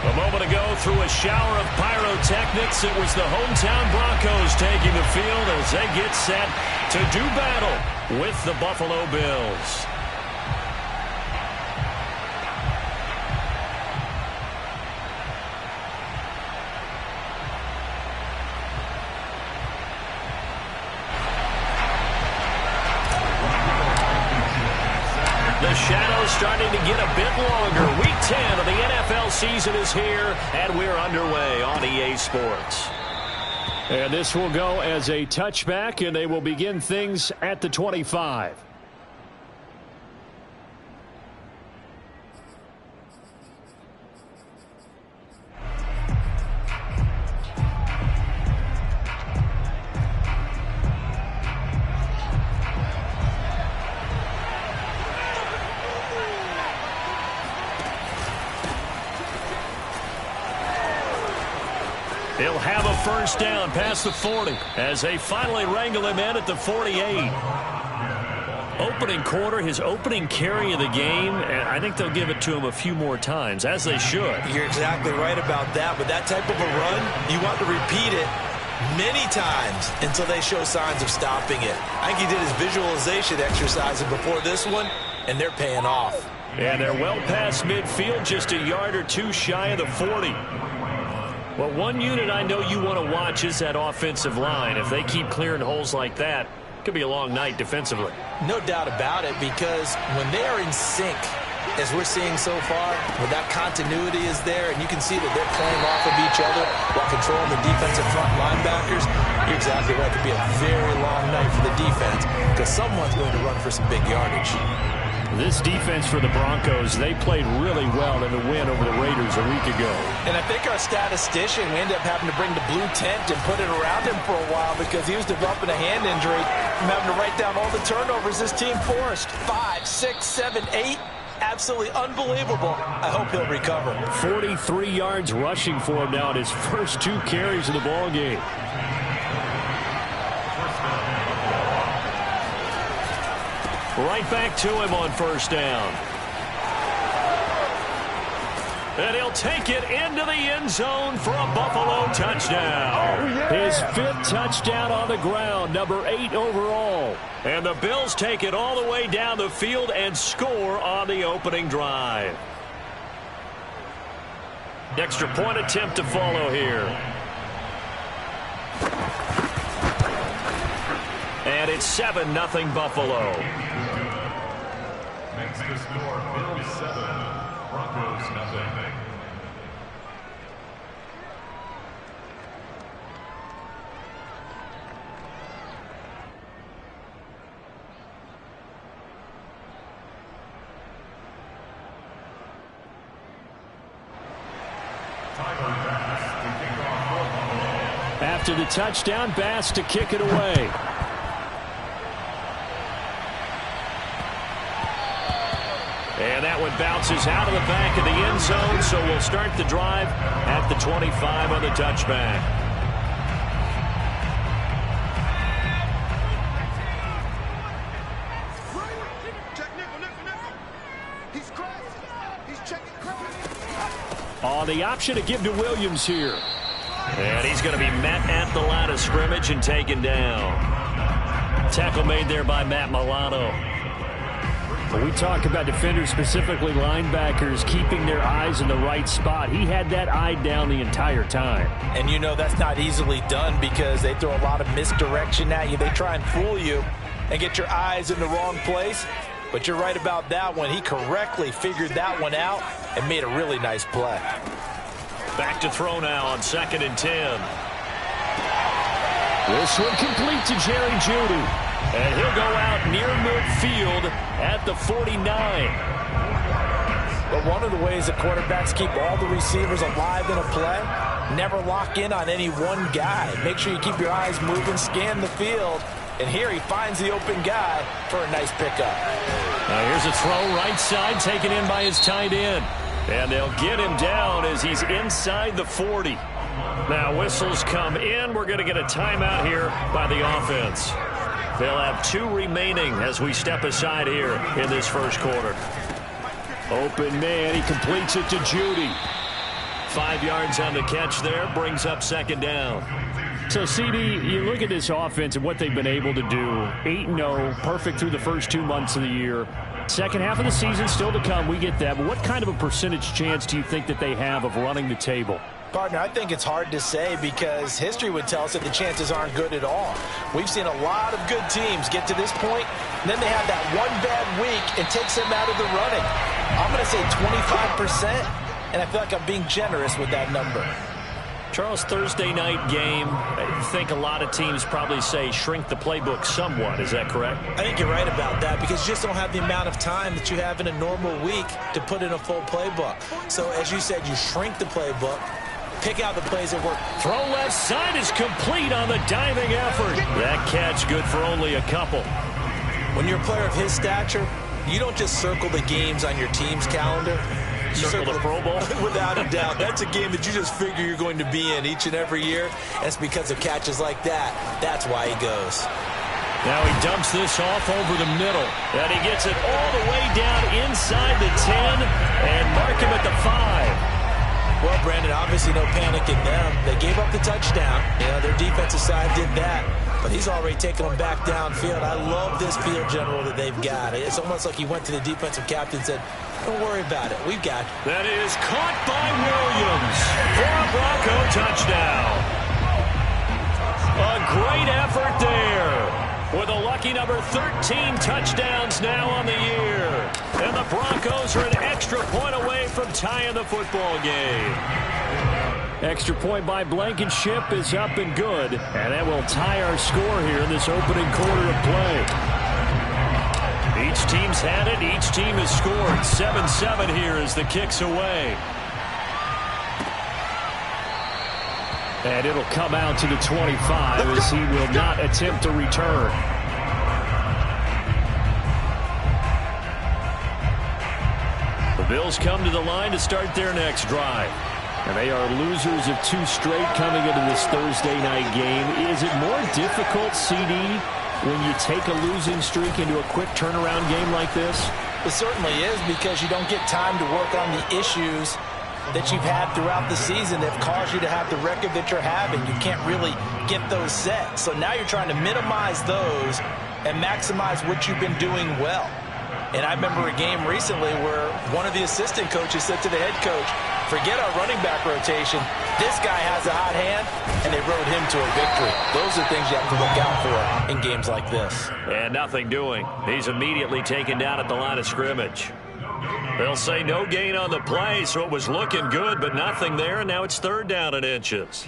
A moment ago, through a shower of pyrotechnics, it was the hometown Broncos taking the field as they get set to do battle with the Buffalo Bills. The shadow's starting to get a bit longer. Week 10 of the NFL season is here, and we're underway on EA Sports. And this will go as a touchback, and they will begin things at the 25. He'll have a first down past the 40 as they finally wrangle him in at the 48. Opening quarter, his opening carry of the game, and I think they'll give it to him a few more times, as they should. You're exactly right about that. With that type of a run, you want to repeat it many times until they show signs of stopping it. I think he did his visualization exercises before this one, and they're paying off. And they're well past midfield, just a yard or two shy of the 40. Well, one unit I know you want to watch is that offensive line. If they keep clearing holes like that, it could be a long night defensively. No doubt about it, because when they are in sync, as we're seeing so far, when that continuity is there, and you can see that they're playing off of each other while controlling the defensive front linebackers, you're exactly right. It could be a very long night for the defense because someone's going to run for some big yardage. This defense for the Broncos, they played really well in the win over the Raiders a week ago. And I think our statistician, we ended up having to bring the blue tent and put it around him for a while because he was developing a hand injury from having to write down all the turnovers this team forced. 5, 6, 7, 8. Absolutely unbelievable. I hope he'll recover. 43 yards rushing for him now in his first 2 carries of the ball game. Right back to him on first down. And he'll take it into the end zone for a Buffalo touchdown. Oh, yeah. His 5th touchdown on the ground, number 8 overall. And the Bills take it all the way down the field and score on the opening drive. Extra point attempt to follow here. And it's 7-0 Buffalo. Makes the score Bills 7, Broncos 0. After the touchdown, Bass to kick it away. And that one bounces out of the back of the end zone, so we'll start the drive at the 25 on the touchback. On the option to give to Williams here. And he's going to be met at the line of scrimmage and taken down. Tackle made there by Matt Milano. When we talk about defenders, specifically linebackers, keeping their eyes in the right spot, he had that eye down the entire time. And you know that's not easily done because they throw a lot of misdirection at you. They try and fool you and get your eyes in the wrong place. But you're right about that one. He correctly figured that one out and made a really nice play. Back to throw now on 2nd and 10. This one complete to Jerry Jeudy. And he'll go out near midfield at the 49. But one of the ways that quarterbacks keep all the receivers alive in a play, never lock in on any one guy. Make sure you keep your eyes moving, scan the field. And here he finds the open guy for a nice pickup. Now here's a throw right side taken in by his tight end. And they'll get him down as he's inside the 40. Now whistles come in. We're going to get a timeout here by the offense. They'll have 2 remaining as we step aside here in this first quarter. Open man. He completes it to Jeudy. 5 yards on the catch there, brings up second down. So, CD, you look at this offense and what they've been able to do. 8-0, perfect through the first 2 months of the year. Second half of the season still to come, we get that. But what kind of a percentage chance do you think that they have of running the table? Partner, I think it's hard to say because history would tell us that the chances aren't good at all. We've seen a lot of good teams get to this point, and then they have that one bad week and takes them out of the running. I'm going to say 25%, and I feel like I'm being generous with that number. Charles, Thursday night game, I think a lot of teams probably say shrink the playbook somewhat. Is that correct? I think you're right about that because you just don't have the amount of time that you have in a normal week to put in a full playbook. So, as you said, you shrink the playbook, pick out the plays that work. Throw left side is complete on the diving effort. That catch good for only a couple. When you're a player of his stature, you don't just circle the games on your team's calendar. You circle the Pro Bowl? Without a doubt. That's a game that you just figure you're going to be in each and every year. And it's because of catches like that. That's why he goes. Now he dumps this off over the middle. And he gets it all the way down inside the 10 and mark him at the 5. Well, Brandon, obviously no panic in them. They gave up the touchdown. You know, their defensive side did that. But he's already taken them back downfield. I love this field general that they've got. It's almost like he went to the defensive captain and said, don't worry about it. We've got it. That is caught by Williams for a Bronco touchdown. A great effort there with a lucky number 13 touchdowns now on the year. And the Broncos are an extra point away from tying the football game. Extra point by Blankenship is up and good. And that will tie our score here in this opening quarter of play. Each team's had it. Each team has scored. 7-7 here as the kick's away. And it'll come out to the 25 as he will not attempt to return. The Bills come to the line to start their next drive. And they are losers of 2 straight coming into this Thursday night game. Is it more difficult, CD, when you take a losing streak into a quick turnaround game like this? It certainly is because you don't get time to work on the issues that you've had throughout the season that have caused you to have the record that you're having. You can't really get those set. So now you're trying to minimize those and maximize what you've been doing well. And I remember a game recently where one of the assistant coaches said to the head coach, forget our running back rotation. This guy has a hot hand, and they rode him to a victory. Those are things you have to look out for in games like this. And nothing doing. He's immediately taken down at the line of scrimmage. They'll say no gain on the play, so it was looking good, but nothing there, and now it's 3rd down and inches.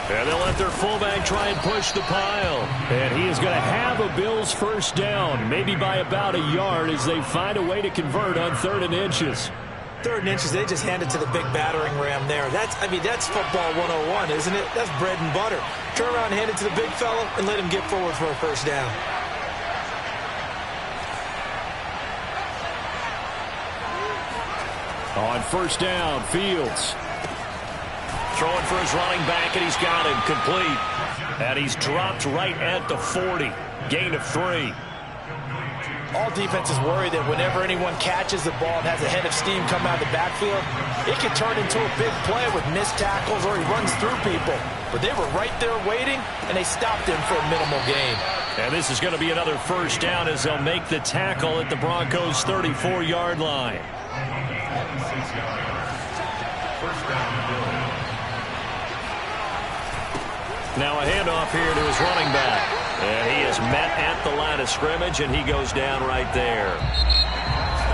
And they'll let their fullback try and push the pile. And he is going to have a Bills first down, maybe by about a yard as they find a way to convert on 3rd and inches. 3rd and inches, they just hand it to the big battering ram there. That's football 101, isn't it? That's bread and butter. Turn around and hand it to the big fella and let him get forward for a first down. On first down, Fields. Throwing for his running back, and he's got him complete. And he's dropped right at the 40. Gain of 3. All defenses worry that whenever anyone catches the ball and has a head of steam come out of the backfield, it can turn into a big play with missed tackles or he runs through people. But they were right there waiting, and they stopped him for a minimal gain. And this is going to be another first down as they'll make the tackle at the Broncos' 34-yard line. First down, Bills. Now a handoff here to his running back. And he is met at the line of scrimmage, and he goes down right there.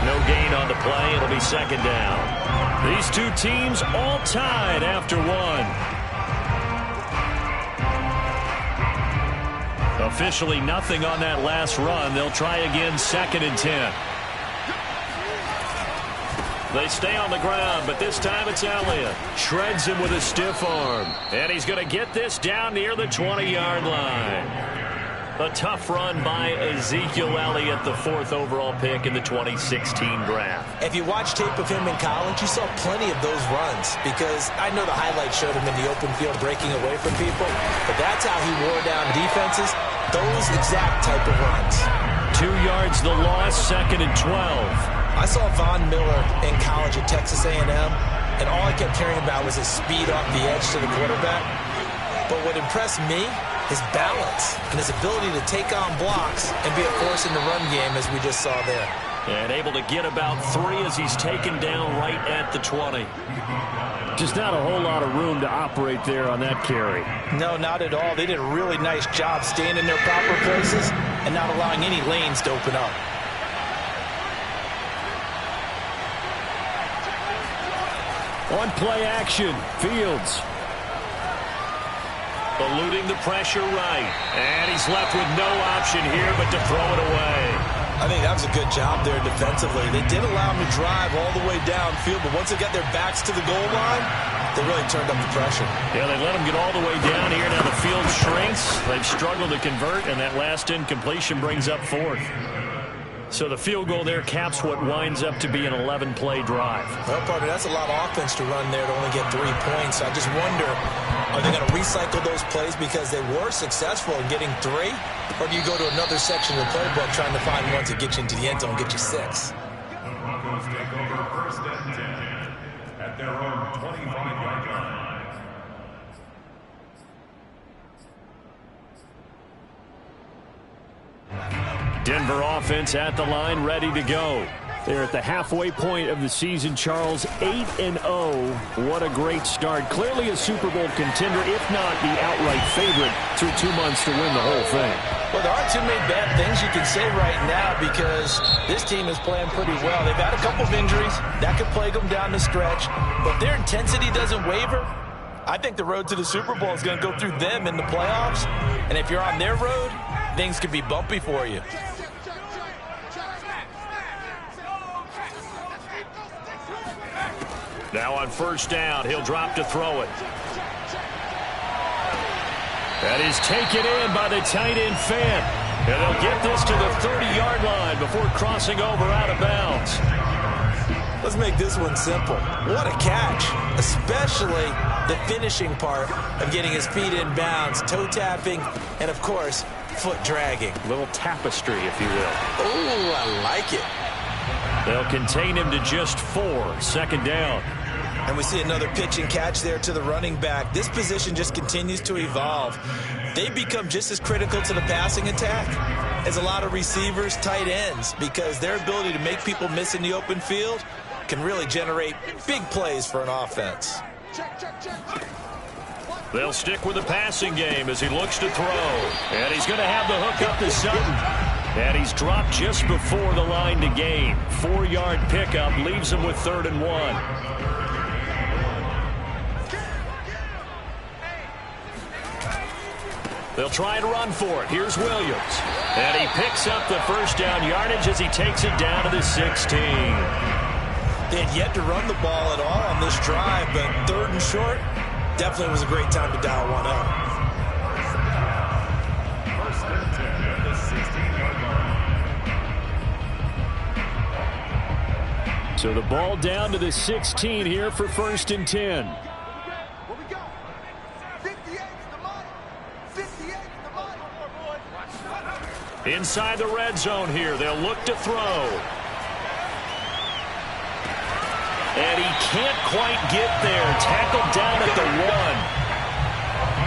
No gain on the play. It'll be 2nd down. These two teams all tied after 1. Officially nothing on that last run. They'll try again 2nd and 10. They stay on the ground, but this time it's Elliott. Shreds him with a stiff arm. And he's going to get this down near the 20-yard line. A tough run by Ezekiel Elliott, the 4th overall pick in the 2016 draft. If you watch tape of him in college, you saw plenty of those runs because I know the highlights showed him in the open field breaking away from people, but that's how he wore down defenses. those exact type of runs. 2 yards the loss, 2nd and 12. I saw Von Miller in college at Texas A&M, and all I kept hearing about was his speed off the edge to the quarterback. But what impressed me, his balance and his ability to take on blocks and be a force in the run game, as we just saw there. And able to get about 3 as he's taken down right at the 20. Just not a whole lot of room to operate there on that carry. No, not at all. They did a really nice job staying in their proper places and not allowing any lanes to open up. On play action, Fields. Eluding the pressure right. And he's left with no option here but to throw it away. I think that was a good job there defensively. They did allow him to drive all the way downfield, but once they got their backs to the goal line, they really turned up the pressure. Yeah, they let him get all the way down here. Now the field shrinks. They've struggled to convert, and that last incompletion brings up 4th. So the field goal there caps what winds up to be an 11-play drive. Well, partner, that's a lot of offense to run there to only get 3 points. I just wonder, are they going to recycle those plays because they were successful in getting 3? Or do you go to another section of the playbook trying to find one to get you into the end zone and get you 6? Broncos take over 1st and 10 at their own 25-yard line. Denver offense at the line, ready to go. They're at the halfway point of the season, Charles, 8-0. What a great start. Clearly a Super Bowl contender, if not the outright favorite, through 2 months to win the whole thing. Well, there aren't too many bad things you can say right now because this team is playing pretty well. They've had a couple of injuries. That could plague them down the stretch. But their intensity doesn't waver. I think the road to the Super Bowl is going to go through them in the playoffs. And if you're on their road, things could be bumpy for you. Now on 1st down, he'll drop to throw it. That is taken in by the tight end Fant. And they'll get this to the 30-yard line before crossing over out of bounds. Let's make this one simple. What a catch, especially the finishing part of getting his feet in bounds, toe tapping, and, of course, foot dragging. A little tapestry, if you will. Oh, I like it. They'll contain him to just 4, 2nd down. And we see another pitch and catch there to the running back. This position just continues to evolve. They become just as critical to the passing attack as a lot of receivers, tight ends, because their ability to make people miss in the open field can really generate big plays for an offense. They'll stick with the passing game as he looks to throw. And he's going to have the hook up to Sutton. And he's dropped just before the line to gain. 4-yard pickup leaves him with 3rd and 1. They'll try and run for it. Here's Williams. And he picks up the 1st down yardage as he takes it down to the 16. They had yet to run the ball at all on this drive, but 3rd and short definitely was a great time to dial one up. 1st and 10 at the 16-yard line. So the ball down to the 16 here for 1st and 10. Inside the red zone here, they'll look to throw. And he can't quite get there. Tackled down at the 1.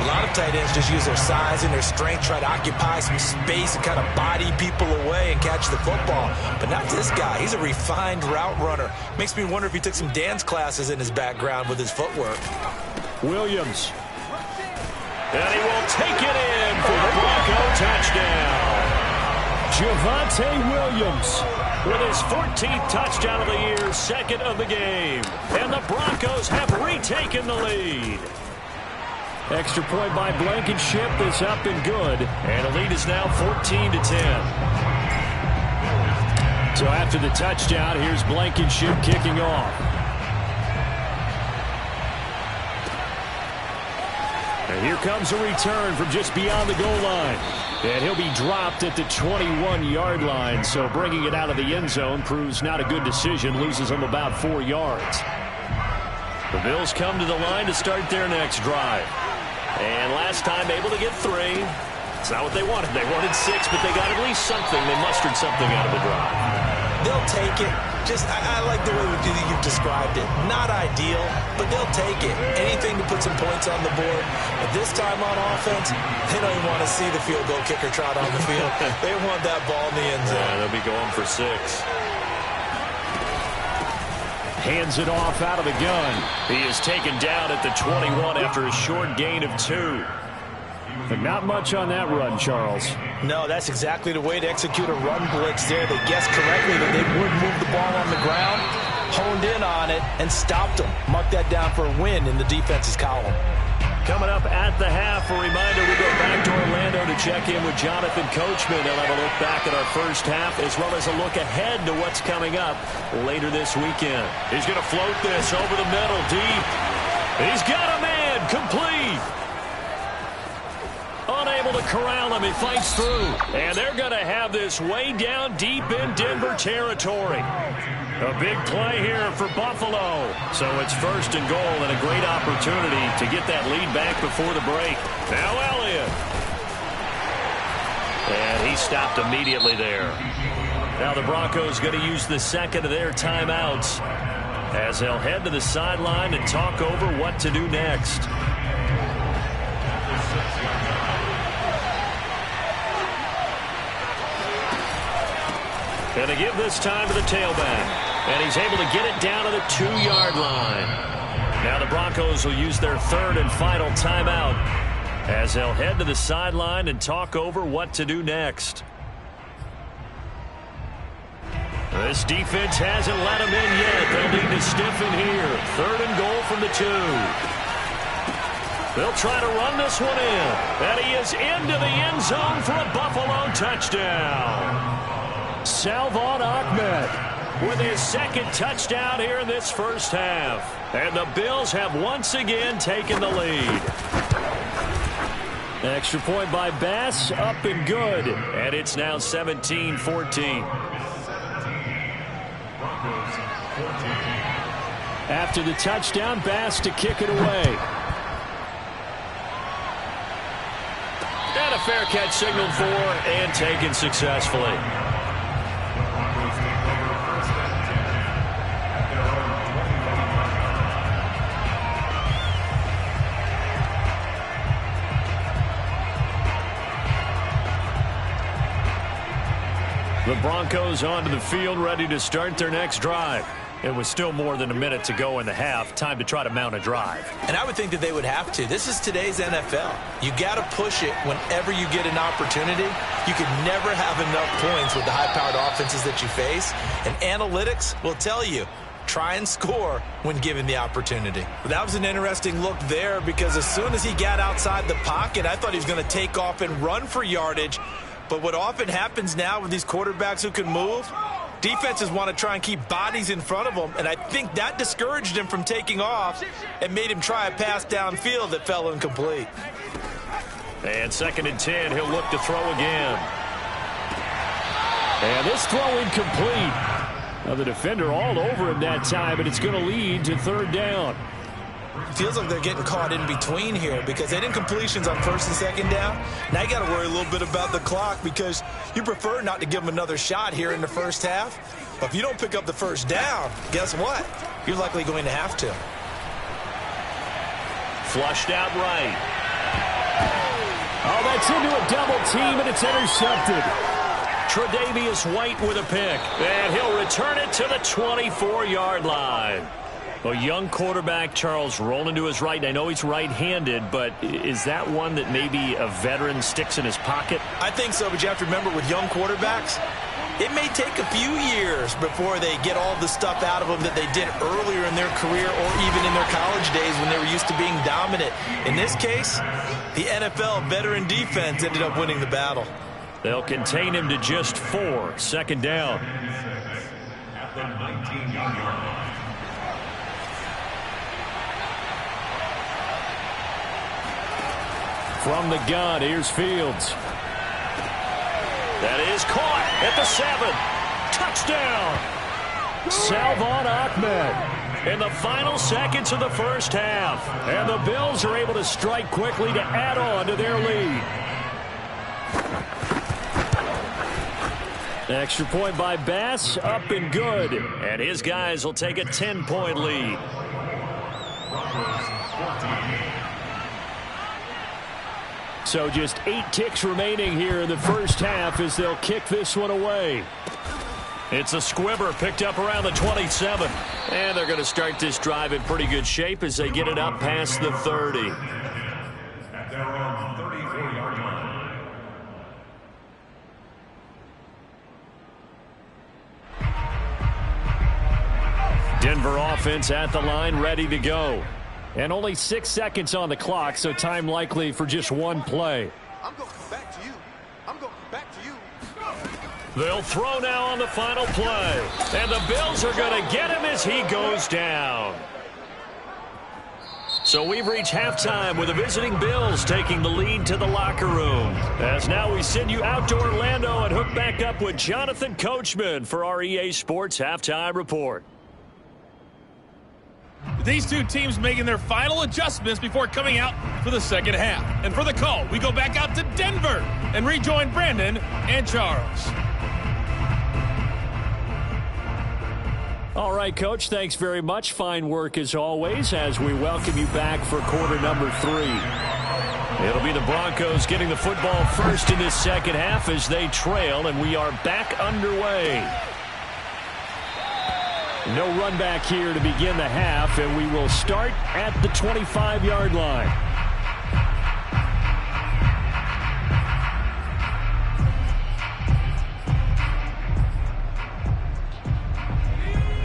A lot of tight ends just use their size and their strength, try to occupy some space and kind of body people away and catch the football. But not this guy. He's a refined route runner. Makes me wonder if he took some dance classes in his background with his footwork. Williams. And he will take it in for the Bronco touchdown. Javonte Williams with his 14th touchdown of the year, 2nd of the game. And the Broncos have retaken the lead. Extra point by Blankenship is up and good. And the lead is now 14-10. So after the touchdown, here's Blankenship kicking off. And here comes a return from just beyond the goal line. And he'll be dropped at the 21-yard line. So bringing it out of the end zone proves not a good decision. Loses him about 4 yards. The Bills come to the line to start their next drive. And last time able to get 3. It's not what they wanted. They wanted 6, but they got at least something. They mustered something out of the drive. They'll take it. I like the way you've described it. Not ideal, but they'll take it. Anything to put some points on the board. But this time on offense, they don't even want to see the field goal kicker trot on the field. They want that ball in the end zone. Yeah, they'll be going for 6. Hands it off out of the gun. He is taken down at the 21 after a short gain of 2. But not much on that run, Charles. No, that's exactly the way to execute a run blitz there. They guessed correctly that they would move the ball on the ground, honed in on it, and stopped them. Mark that down for a win in the defense's column. Coming up at the half, a reminder, we go back to Orlando to check in with Jonathan Coachman. They'll have a look back at our first half, as well as a look ahead to what's coming up later this weekend. He's going to float this over the middle, deep. He's got a man, complete. Unable to corral him, he fights through. And they're going to have this way down deep in Denver territory. A big play here for Buffalo. So it's 1st and goal and a great opportunity to get that lead back before the break. Now Elliott. And he stopped immediately there. Now the Broncos going to use the second of their timeouts as they'll head to the sideline and talk over what to do next. Going to give this time to the tailback. And he's able to get it down to the 2-yard line. Now the Broncos will use their 3rd and final timeout as they'll head to the sideline and talk over what to do next. This defense hasn't let them in yet. They'll need to stiffen here. 3rd and goal from the 2. They'll try to run this one in. And he is into the end zone for a Buffalo touchdown. Salvon Ahmed with his 2nd touchdown here in this first half. And the Bills have once again taken the lead. Extra point by Bass, up and good. And it's now 17-14. After the touchdown, Bass to kick it away. And a fair catch signaled for and taken successfully. The Broncos onto the field, ready to start their next drive. It was still more than a minute to go in the half. Time to try to mount a drive. And I would think that they would have to. This is today's NFL. You got to push it whenever you get an opportunity. You can never have enough points with the high-powered offenses that you face. And analytics will tell you, try and score when given the opportunity. That was an interesting look there because as soon as he got outside the pocket, I thought he was going to take off and run for yardage. But what often happens now with these quarterbacks who can move, defenses want to try and keep bodies in front of them, and I think that discouraged him from taking off and made him try a pass downfield that fell incomplete. And 2nd and 10, he'll look to throw again. And this throw incomplete. Now the defender all over him that time, but it's going to lead to 3rd down. Feels like they're getting caught in between here because they didn't completions on 1st and 2nd down. Now you got to worry a little bit about the clock because you prefer not to give them another shot here in the first half. But if you don't pick up the 1st down, guess what? You're likely going to have to. Flushed out right. Oh, that's into a double team, and it's intercepted. Tre'Davious White with a pick. And he'll return it to the 24-yard line. A young quarterback, Charles, rolling to his right. I know he's right-handed, but is that one that maybe a veteran sticks in his pocket? I think so, but you have to remember with young quarterbacks, it may take a few years before they get all the stuff out of them that they did earlier in their career or even in their college days when they were used to being dominant. In this case, the NFL veteran defense ended up winning the battle. They'll contain him to just 4. 2nd down. At the 19-yard line. From the gun, here's Fields. That is caught at the 7. Touchdown! Salvon Ahmed in the final seconds of the first half. And the Bills are able to strike quickly to add on to their lead. Extra point by Bass, up and good. And his guys will take a 10-point lead. So just 8 ticks remaining here in the first half as they'll kick this one away. It's a squibber picked up around the 27. And they're going to start this drive in pretty good shape as they get it up past the 30. At their own 34-yard line. Denver offense at the line, ready to go. And only 6 seconds on the clock, so time likely for just one play. I'm going to come back to you. I'm going to come back to you. They'll throw now on the final play. And the Bills are going to get him as he goes down. So we've reached halftime with the visiting Bills taking the lead to the locker room. As now we send you out to Orlando and hook back up with Jonathan Coachman for our EA Sports Halftime Report. These two teams making their final adjustments before coming out for the second half. And for the call, we go back out to Denver and rejoin Brandon and Charles. All right, Coach, thanks very much. Fine work as always as we welcome you back for quarter number 3. It'll be the Broncos getting the football first in this second half as they trail, and we are back underway. No run back here to begin the half, and we will start at the 25-yard line.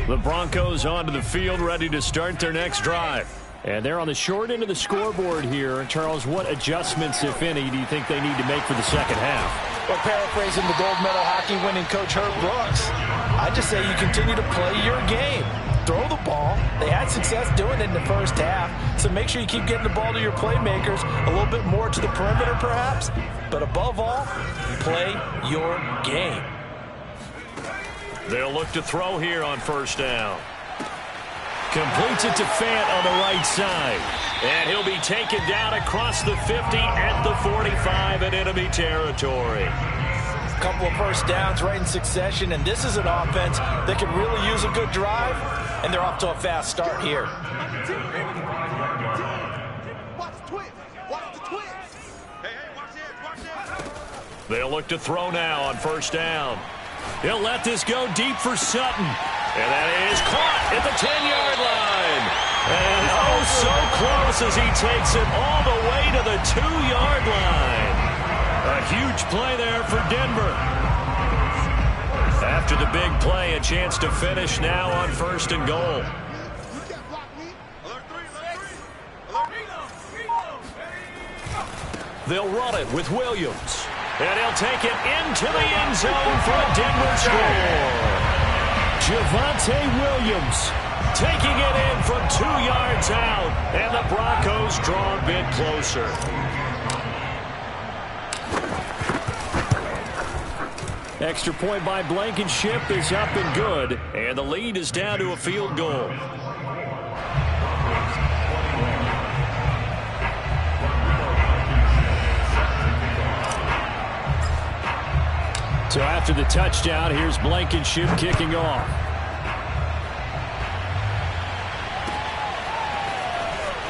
The Broncos onto the field, ready to start their next drive. And they're on the short end of the scoreboard here. Charles, what adjustments, if any, do you think they need to make for the second half? Well, paraphrasing the gold medal hockey winning coach Herb Brooks, I just say you continue to play your game. Throw the ball. They had success doing it in the first half, so make sure you keep getting the ball to your playmakers, a little bit more to the perimeter perhaps, but above all, play your game. They'll look to throw here on first down. Completes it to Fant on the right side. And he'll be taken down across the 50 at the 45 in enemy territory. A couple of first downs right in succession, and this is an offense that could really use a good drive, and they're off to a fast start here. Watch the twist. Watch the twist. Hey, watch this. Watch this. They'll look to throw now on first down. He'll let this go deep for Sutton. And that is caught at the 10-yard line. And oh, so close as he takes it all the way to the 2-yard line. A huge play there for Denver. After the big play, a chance to finish now on first and goal. They'll run it with Williams. And he'll take it into the end zone for a Denver score. Javonte Williams taking it in from 2 yards out. And the Broncos draw a bit closer. Extra point by Blankenship is up and good. And the lead is down to a field goal. So after the touchdown, here's Blankenship kicking off.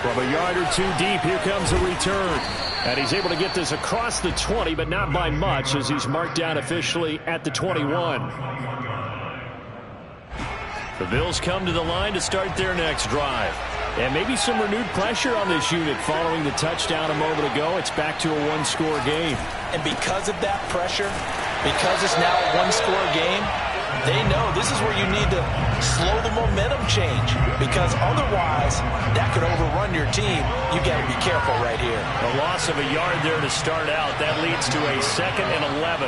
From a yard or two deep, here comes a return. And he's able to get this across the 20, but not by much as he's marked down officially at the 21. The Bills come to the line to start their next drive. And maybe some renewed pressure on this unit following the touchdown a moment ago. It's back to a one-score game. And because of that pressure, because it's now a one-score game, they know this is where you need to slow the momentum change, because otherwise that could overrun your team. You got to be careful right here. A loss of a yard there to start out. That leads to a 2nd and 11.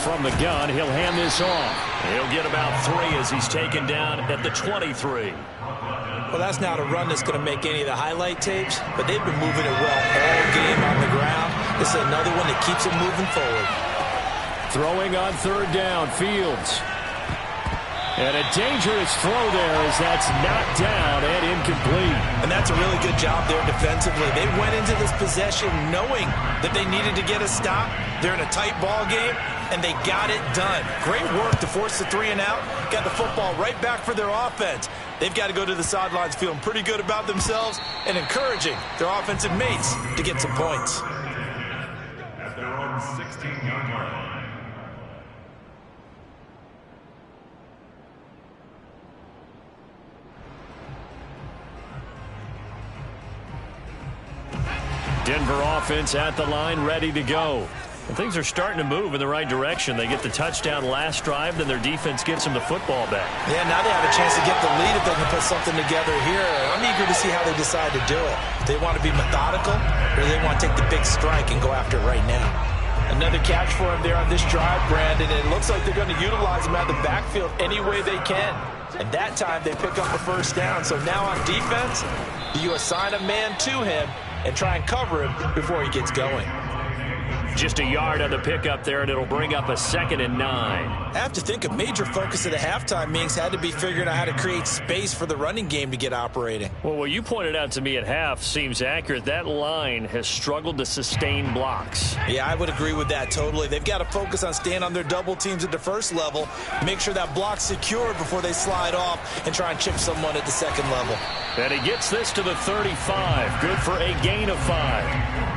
From the gun, he'll hand this off. He'll get about 3 as he's taken down at the 23. Well, that's not a run that's going to make any of the highlight tapes, but they've been moving it well all game on the ground. This is another one that keeps it moving forward. Throwing on third down, Fields. And a dangerous throw there as that's knocked down and incomplete. And that's a really good job there defensively. They went into this possession knowing that they needed to get a stop. They're in a tight ball game, and they got it done. Great work to force the 3 and out. Got the football right back for their offense. They've got to go to the sidelines feeling pretty good about themselves and encouraging their offensive mates to get some points. At their own 16-yard line. Denver offense at the line, ready to go. And things are starting to move in the right direction. They get the touchdown last drive, then their defense gets them the football back. Yeah, now they have a chance to get the lead if they can put something together here. I'm eager to see how they decide to do it. Do they want to be methodical, or do they want to take the big strike and go after it right now? Another catch for him there on this drive, Brandon. And it looks like they're going to utilize him out of the backfield any way they can. And that time they pick up a first down. So now on defense, do you assign a man to him and try and cover him before he gets going? Just a yard on the pickup there, and it'll bring up a 2nd and 9. I have to think a major focus of the halftime meetings had to be figuring out how to create space for the running game to get operating. Well, what you pointed out to me at half seems accurate. That line has struggled to sustain blocks. Yeah, I would agree with that totally. They've got to focus on staying on their double teams at the first level, make sure that block's secured before they slide off and try and chip someone at the second level. And he gets this to the 35. Good for a gain of 5.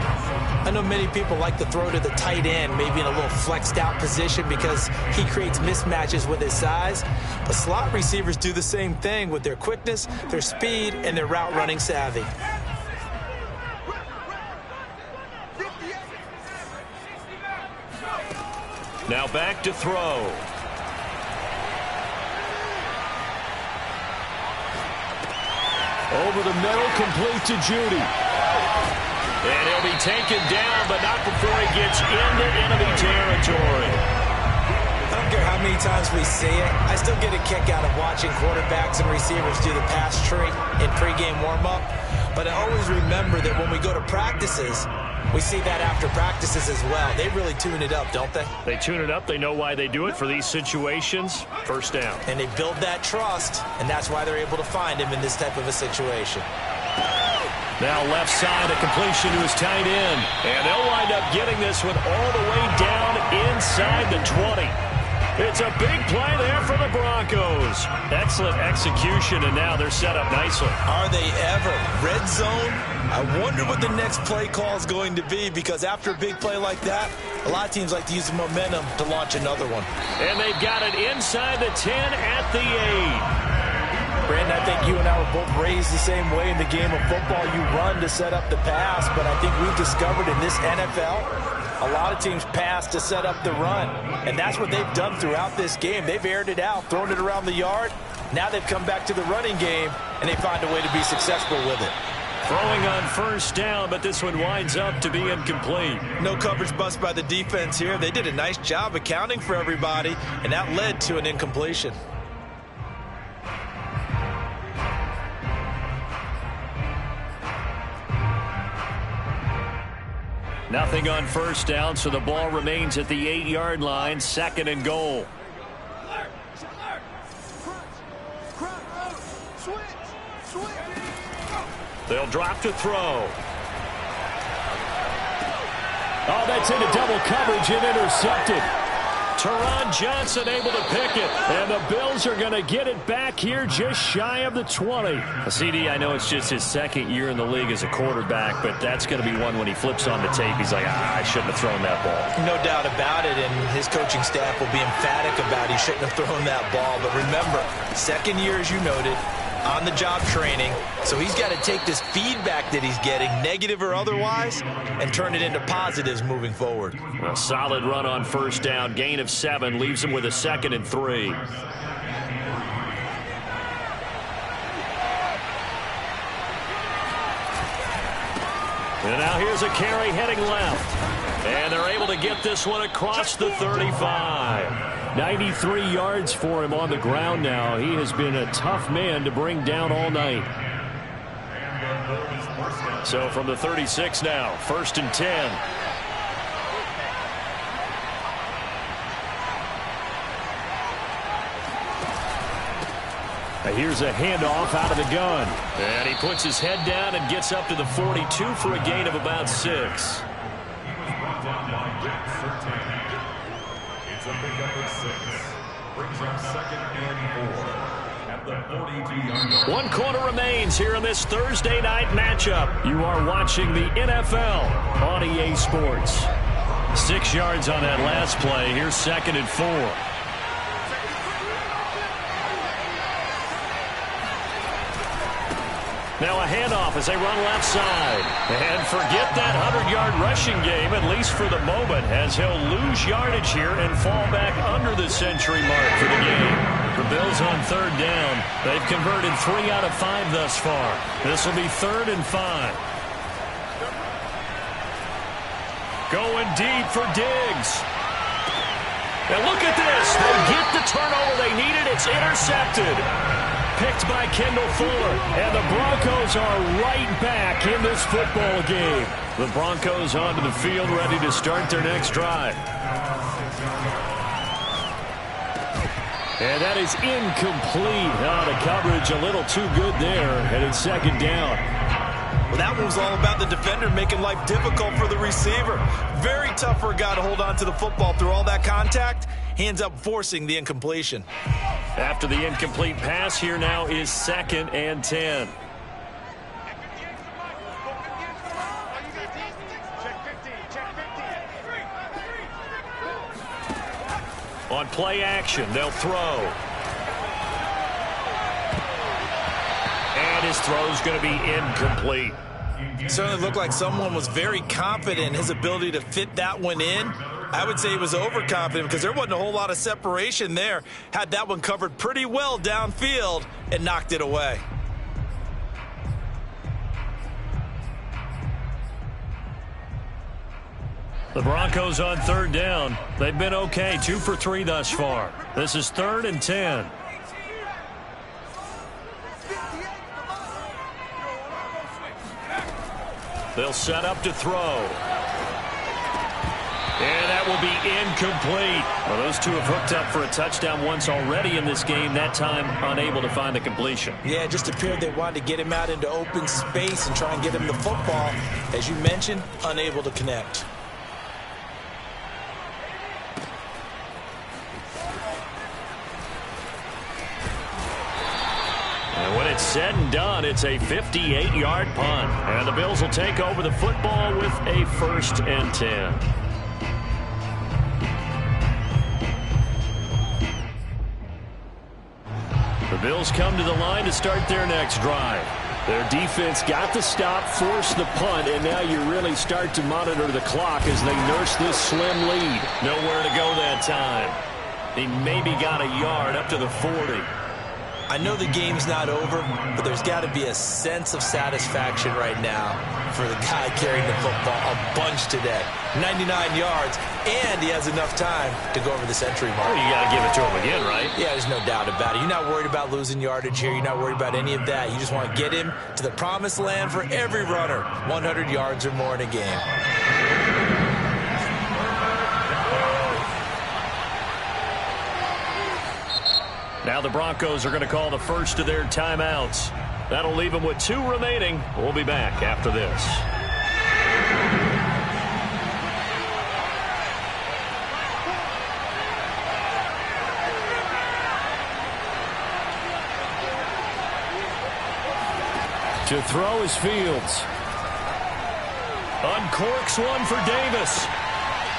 I know many people like to throw to the tight end, maybe in a little flexed out position because he creates mismatches with his size. But slot receivers do the same thing with their quickness, their speed, and their route running savvy. Now back to throw. Over the middle, complete to Judy. And he'll be taken down, but not before he gets into enemy territory. I don't care how many times we see it. I still get a kick out of watching quarterbacks and receivers do the pass tree in pregame warm-up. But I always remember that when we go to practices, we see that after practices as well. They really tune it up, don't they? They tune it up. They know why they do it for these situations. First down. And they build that trust, and that's why they're able to find him in this type of a situation. Now left side, a completion to his tight end. And they'll wind up getting this one all the way down inside the 20. It's a big play there for the Broncos. Excellent execution, and now they're set up nicely. Are they ever? Red zone? I wonder what the next play call is going to be, because after a big play like that, a lot of teams like to use the momentum to launch another one. And they've got it inside the 10 at the 8. Brandon, I think you and I were both raised the same way in the game of football. You run to set up the pass, but I think we've discovered in this NFL, a lot of teams pass to set up the run. And that's what they've done throughout this game. They've aired it out, thrown it around the yard. Now they've come back to the running game, and they find a way to be successful with it. Throwing on first down, but this one winds up to be incomplete. No coverage bust by the defense here. They did a nice job accounting for everybody, and that led to an incompletion. Nothing on first down, so the ball remains at the 8-yard line, 2nd and goal. They'll drop to throw. Oh, that's into double coverage and intercepted. Teron Johnson able to pick it, and the Bills are going to get it back here just shy of the 20. CD, I know it's just his 2nd year in the league as a quarterback, but that's going to be one when he flips on the tape. He's like, I shouldn't have thrown that ball. No doubt about it, and his coaching staff will be emphatic about he shouldn't have thrown that ball. But remember, 2nd year, as you noted, on-the-job training. So he's got to take this feedback that he's getting, negative or otherwise, and turn it into positives moving forward. A solid run on first down. Gain of 7 leaves him with a 2nd and 3. And now here's a carry heading left. And they're able to get this one across the 35. 93 yards for him on the ground now. He has been a tough man to bring down all night. So from the 36 now, 1st and 10. Here's a handoff out of the gun. And he puts his head down and gets up to the 42 for a gain of about 6. It's a pickup of 6. Brings up 2nd and 4 at the 42-yard line. 1 quarter remains here in this Thursday night matchup. You are watching the NFL on EA Sports. 6 yards on that last play. Here's 2nd and 4. Now a handoff as they run left side. And forget that 100-yard rushing game, at least for the moment, as he'll lose yardage here and fall back under the century mark for the game. The Bills on 3rd down. They've converted 3 out of 5 thus far. This will be 3rd and 5. Going deep for Diggs. And look at this. They get the turnover they needed. It's intercepted. Picked by Kendall Fuller. And the Broncos are right back in this football game. The Broncos onto the field, ready to start their next drive. And that is incomplete. The coverage a little too good there. And it's 2nd down. Well, that one was all about the defender making life difficult for the receiver. Very tough for a guy to hold on to the football through all that contact. He ends up forcing the incompletion. After the incomplete pass, here now is 2nd and 10. On play action, they'll throw. And his throw's going to be incomplete. It certainly looked like someone was very confident in his ability to fit that one in. I would say he was overconfident because there wasn't a whole lot of separation there. Had that one covered pretty well downfield and knocked it away. The Broncos on 3rd down. They've been okay, 2 for 3 thus far. This is 3rd and 10. They'll set up to throw. And that will be incomplete. Well, those two have hooked up for a touchdown once already in this game, that time unable to find the completion. Yeah, it just appeared they wanted to get him out into open space and try and get him the football. As you mentioned, unable to connect. And when it's said and done, it's a 58-yard punt. And the Bills will take over the football with a 1st and 10. The Bills come to the line to start their next drive. Their defense got the stop, forced the punt, and now you really start to monitor the clock as they nurse this slim lead. Nowhere to go that time. He maybe got a yard up to the 40. I know the game's not over, but there's got to be a sense of satisfaction right now for the guy carrying the football a bunch today. 99 yards, and he has enough time to go over the century mark. Well, you got to give it to him again, right? Yeah, there's no doubt about it. You're not worried about losing yardage here. You're not worried about any of that. You just want to get him to the promised land for every runner, 100 yards or more in a game. Now the Broncos are going to call the first of their timeouts. That'll leave them with 2 remaining. We'll be back after this. To throw is Fields. Uncorks one for Davis.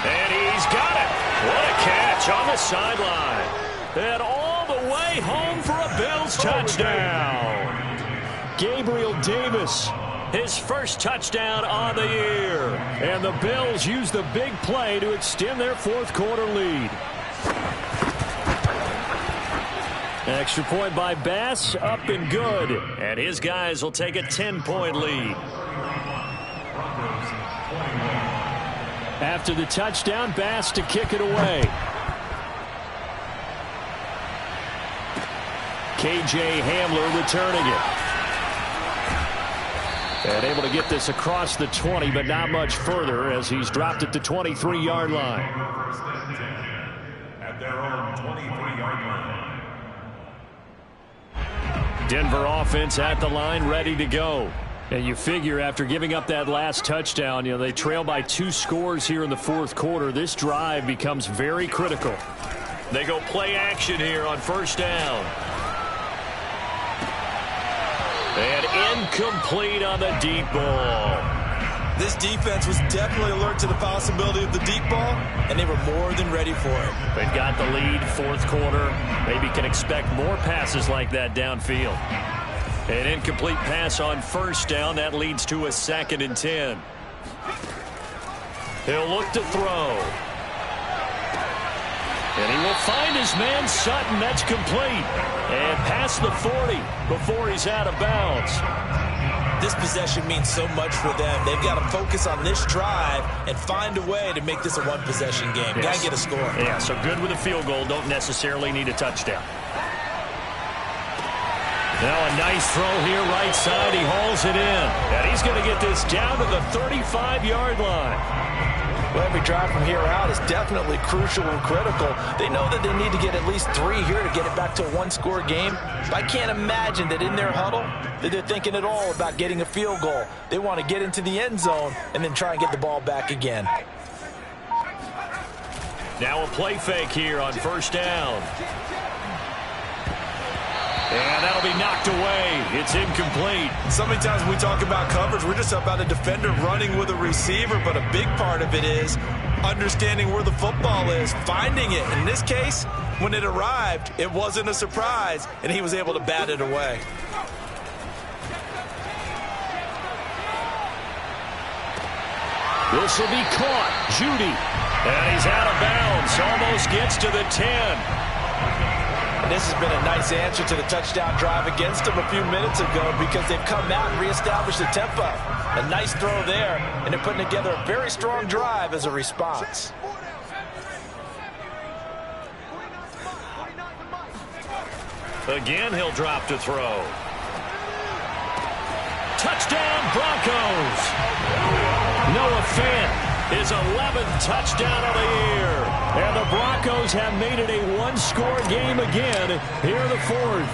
And he's got it. What a catch on the sideline. And all the way home for a Bills touchdown. Gabriel Davis, his first touchdown on the year. And the Bills use the big play to extend their 4th quarter lead. Extra point by Bass, up and good. And his guys will take a 10-point lead. After the touchdown, Bass to kick it away. KJ Hamler returning it. And able to get this across the 20, but not much further as he's dropped it to 23-yard line. At their own 23-yard line. Denver offense at the line, ready to go. And you figure after giving up that last touchdown, they trail by 2 scores here in the fourth quarter. This drive becomes very critical. They go play action here on first down. And incomplete on the deep ball. This defense was definitely alert to the possibility of the deep ball, and they were more than ready for it. They've got the lead, fourth quarter. Maybe can expect more passes like that downfield. An incomplete pass on first down. That leads to a 2nd and 10. He'll look to throw. And he will find his man, Sutton. That's complete. And past the 40 before he's out of bounds. This possession means so much for them. They've got to focus on this drive and find a way to make this a one-possession game. Yes. Got to get a score. Yeah, so good with a field goal. Don't necessarily need a touchdown. Now a nice throw here right side. He hauls it in. And he's going to get this down to the 35-yard line. Well, every drive from here out is definitely crucial and critical. They know that they need to get at least 3 here to get it back to a one-score game. But I can't imagine that in their huddle that they're thinking at all about getting a field goal. They want to get into the end zone and then try and get the ball back again. Now a play fake here on first down. And that'll be knocked away. It's incomplete. So many times when we talk about coverage, we're just about a defender running with a receiver, but a big part of it is understanding where the football is, finding it. In this case, when it arrived, it wasn't a surprise, and he was able to bat it away. This will be caught. Judy. And he's out of bounds. Almost gets to the 10. And this has been a nice answer to the touchdown drive against them a few minutes ago because they've come out and reestablished the tempo. A nice throw there, and they're putting together a very strong drive as a response. Again, he'll drop to throw. Touchdown, Broncos. Noah Fant. His 11th touchdown of the year. And the Broncos have made it a one-score game again here in the fourth.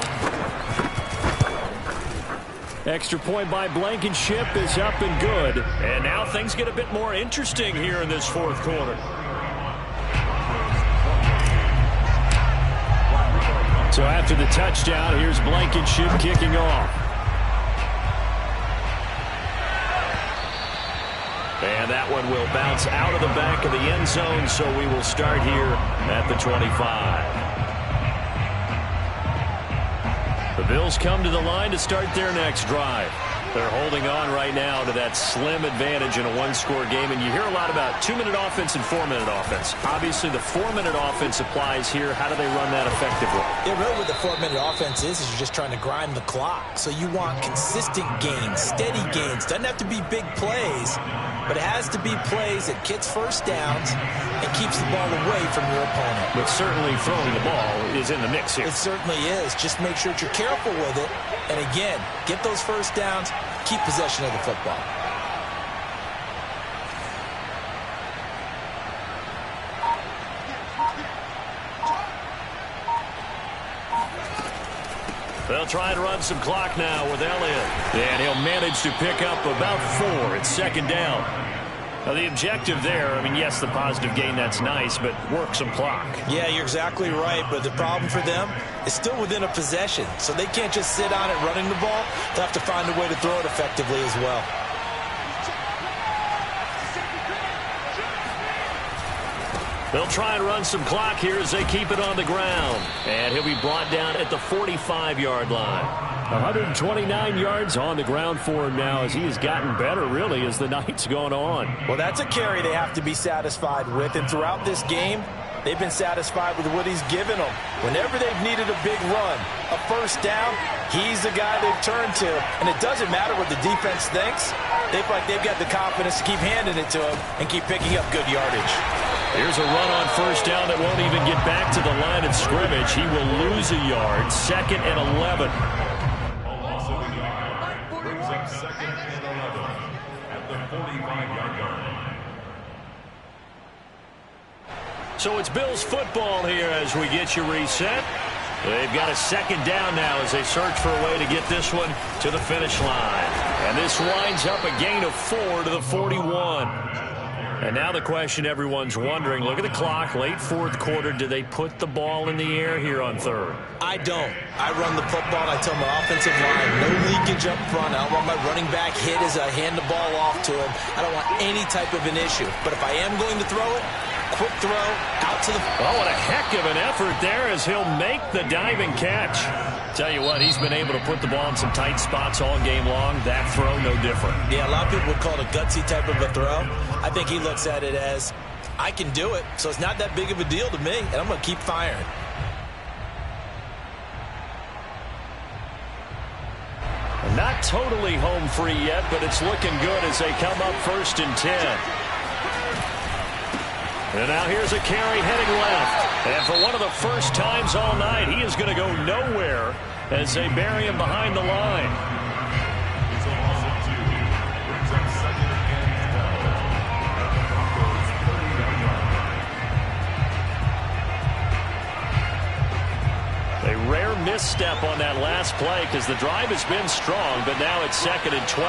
Extra point by Blankenship is up and good. And now things get a bit more interesting here in this fourth quarter. So after the touchdown, here's Blankenship kicking off. And that one will bounce out of the back of the end zone, so we will start here at the 25. The Bills come to the line to start their next drive. They're holding on right now to that slim advantage in a one-score game, and you hear a lot about 2-minute offense and 4-minute offense. Obviously, the 4-minute offense applies here. How do they run that effectively? Yeah, really what the 4-minute offense is you're just trying to grind the clock. So you want consistent gains, steady gains. Doesn't have to be big plays, but it has to be plays that gets first downs and keeps the ball away from your opponent. But certainly throwing the ball is in the mix here. It certainly is. Just make sure that you're careful with it. And again, get those first downs, keep possession of the football. They'll try to run some clock now with Elliott. And he'll manage to pick up about 4. It's second down. Now, the objective there, I mean, yes, the positive gain, that's nice, but work some clock. Yeah, you're exactly right, but the problem for them is still within a possession, so they can't just sit on it running the ball. They'll have to find a way to throw it effectively as well. They'll try and run some clock here as they keep it on the ground. And he'll be brought down at the 45-yard line. 129 yards on the ground for him now as he has gotten better, really, as the night's gone on. Well, that's a carry they have to be satisfied with. And throughout this game, they've been satisfied with what he's given them. Whenever they've needed a big run, a first down, he's the guy they've turned to. And it doesn't matter what the defense thinks. They feel like they've got the confidence to keep handing it to him and keep picking up good yardage. Here's a run on first down that won't even get back to the line of scrimmage. He will lose a yard. 2nd and 11. Brings up 2nd and 11 at the 45-yard line. So it's Bills football here as we get you reset. They've got a second down now as they search for a way to get this one to the finish line. And this winds up a gain of 4 to the 41. And now the question everyone's wondering, look at the clock, late fourth quarter, do they put the ball in the air here on third? I don't. I run the football, and I tell my offensive line, no leakage up front. I don't want my running back hit as I hand the ball off to him. I don't want any type of an issue. But if I am going to throw it, quick throw, out to the... Oh, what a heck of an effort there as he'll make the diving catch. Tell you what, he's been able to put the ball in some tight spots all game long. That throw, no different. Yeah, a lot of people would call it a gutsy type of a throw. I think he looks at it as, I can do it, so it's not that big of a deal to me, and I'm going to keep firing. Not totally home free yet, but it's looking good as they come up 1st and 10. And now here's a carry heading left. And for one of the first times all night, he is going to go nowhere as they bury him behind the line. It's a loss of 2. Brings up 2nd and 12. A rare misstep on that last play because the drive has been strong, but now it's 2nd and 12.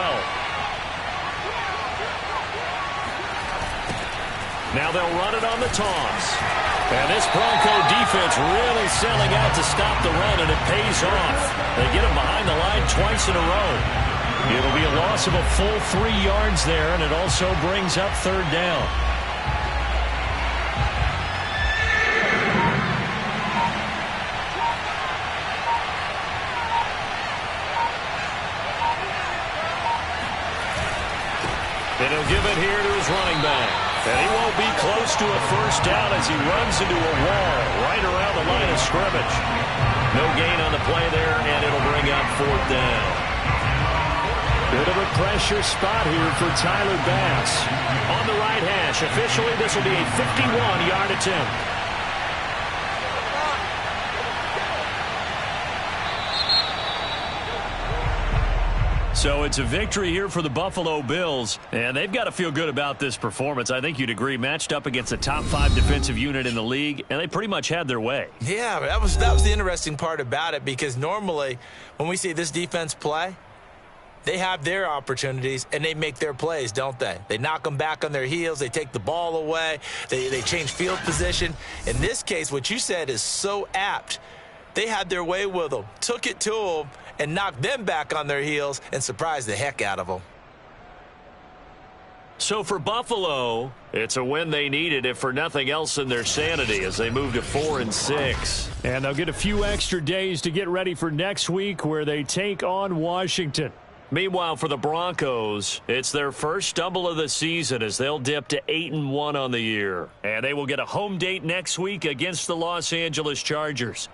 Now they'll run it on the toss. And this Bronco defense really selling out to stop the run, and it pays off. They get him behind the line twice in a row. It'll be a loss of a full 3 yards there, and it also brings up 3rd down. And he'll give it here to his running back. And he won't be close to a first down as he runs into a wall right around the line of scrimmage. No gain on the play there, and it'll bring up 4th down. Bit of a pressure spot here for Tyler Bass. On the right hash, officially this will be a 51-yard attempt. So it's a victory here for the Buffalo Bills, and they've got to feel good about this performance. I think you'd agree, matched up against a top 5 defensive unit in the league, and they pretty much had their way. Yeah, that was the interesting part about it, because normally when we see this defense play, they have their opportunities, and they make their plays, don't they? They knock them back on their heels. They take the ball away. They change field position. In this case, what you said is so apt. They had their way with them, took it to them, and knocked them back on their heels and surprised the heck out of them. So for Buffalo, it's a win they needed, if for nothing else in their sanity, as they move to 4-6. And they'll get a few extra days to get ready for next week where they take on Washington. Meanwhile, for the Broncos, it's their first stumble of the season as they'll dip to 8-1 on the year. And they will get a home date next week against the Los Angeles Chargers.